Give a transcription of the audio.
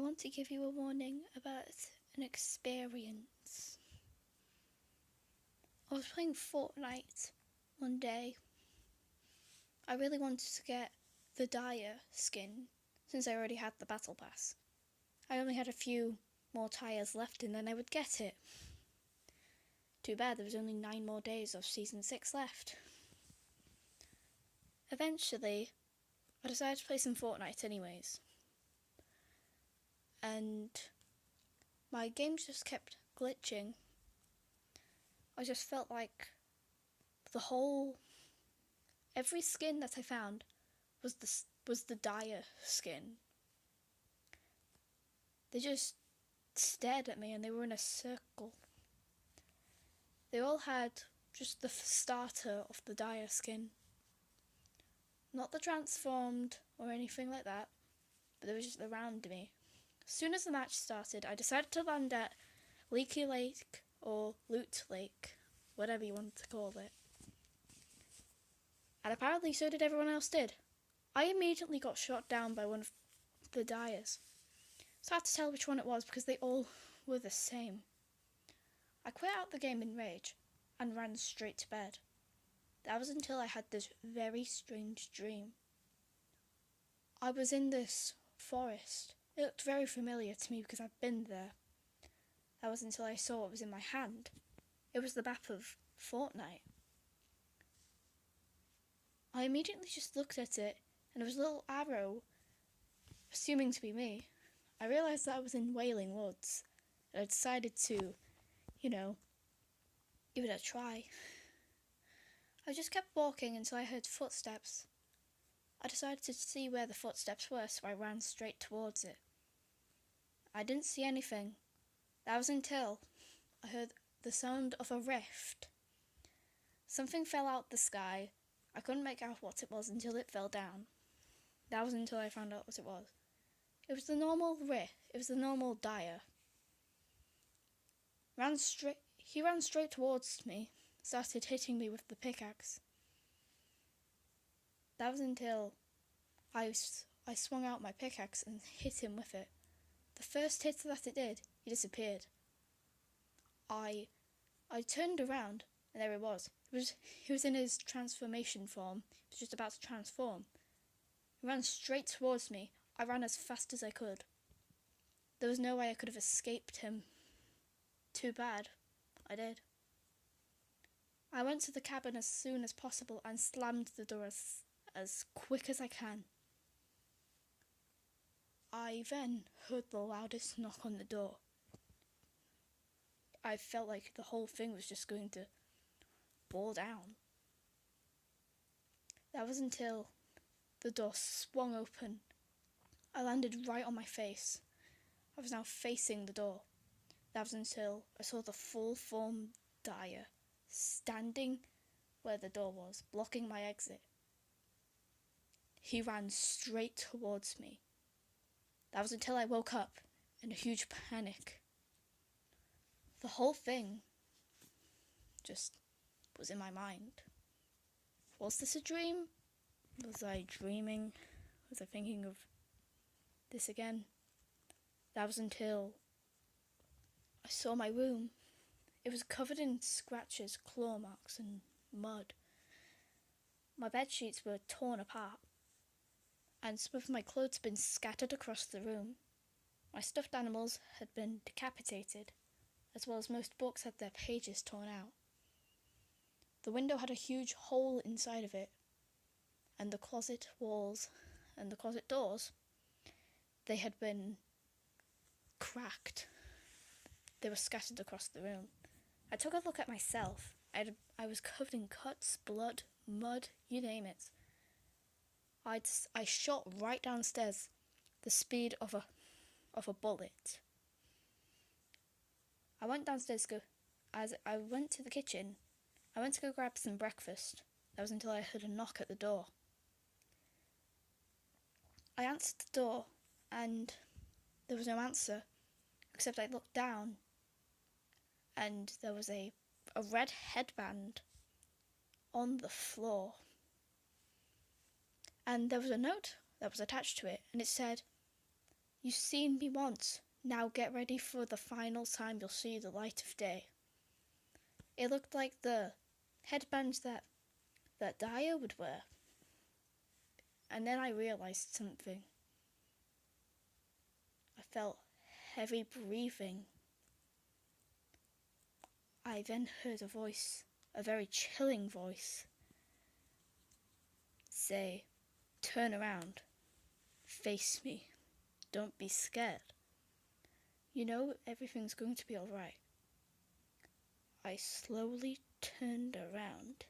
want to give you a warning about an experience. I was playing Fortnite one day. I really wanted to get the Dire skin since I already had the Battle Pass. I only had a few more tires left and then I would get it. Too bad there was only 9 more days of Season 6 left. Eventually, I decided to play some Fortnite anyways. And my games just kept glitching. I just felt like every skin that I found was the Dire skin. They just stared at me and they were in a circle. They all had just the starter of the Dire skin. Not the transformed or anything like that, but they were just around me. As soon as the match started, I decided to land at Leaky Lake or Loot Lake, whatever you want to call it. And apparently so did everyone else did. I immediately got shot down by one of the Dires. It's hard to tell which one it was because they all were the same. I quit out the game in rage and ran straight to bed. That was until I had this very strange dream. I was in this forest. It looked very familiar to me because I've been there. That was until I saw what was in my hand. It was the map of Fortnite. I immediately just looked at it and there was a little arrow, assuming to be me. I realised that I was in Wailing Woods and I decided to, give it a try. I just kept walking until I heard footsteps. I decided to see where the footsteps were, so I ran straight towards it. I didn't see anything. That was until I heard the sound of a rift. Something fell out the sky. I couldn't make out what it was until it fell down. That was until I found out what it was. It was the normal rift. It was the normal Dire. He ran straight towards me, started hitting me with the pickaxe. That was until I swung out my pickaxe and hit him with it. The first hit that it did, he disappeared. I turned around and there he was. He was in his transformation form. He was just about to transform. He ran straight towards me. I ran as fast as I could. There was no way I could have escaped him. Too bad. I did. I went to the cabin as soon as possible and slammed the door as quick as I can. I then heard the loudest knock on the door. I felt like the whole thing was just going to fall down. That was until the door swung open. I landed right on my face. I was now facing the door. That was until I saw the full-form Dire standing where the door was, blocking my exit. He ran straight towards me. That was until I woke up in a huge panic. The whole thing just was in my mind. Was this a dream? Was I dreaming? Was I thinking of this again? That was until I saw my room. It was covered in scratches, claw marks and mud. My bed sheets were torn apart and some of my clothes had been scattered across the room. My stuffed animals had been decapitated, as well as most books had their pages torn out. The window had a huge hole inside of it, and the closet walls and the closet doors, they had been cracked. They were scattered across the room. I took a look at myself. I was covered in cuts, blood, mud, you name it. I shot right downstairs, the speed of a bullet. I went downstairs as I went to the kitchen. I went to go grab some breakfast. That was until I heard a knock at the door. I answered the door and there was no answer, except I looked down and there was a red headband on the floor. And there was a note that was attached to it, and it said, You've seen me once. Now get ready for the final time you'll see the light of day. It looked like the headbands that Dyer would wear. And then I realised something. I felt heavy breathing. I then heard a voice, a very chilling voice, say, "Turn around, face me, don't be scared. You know everything's going to be alright." I slowly turned around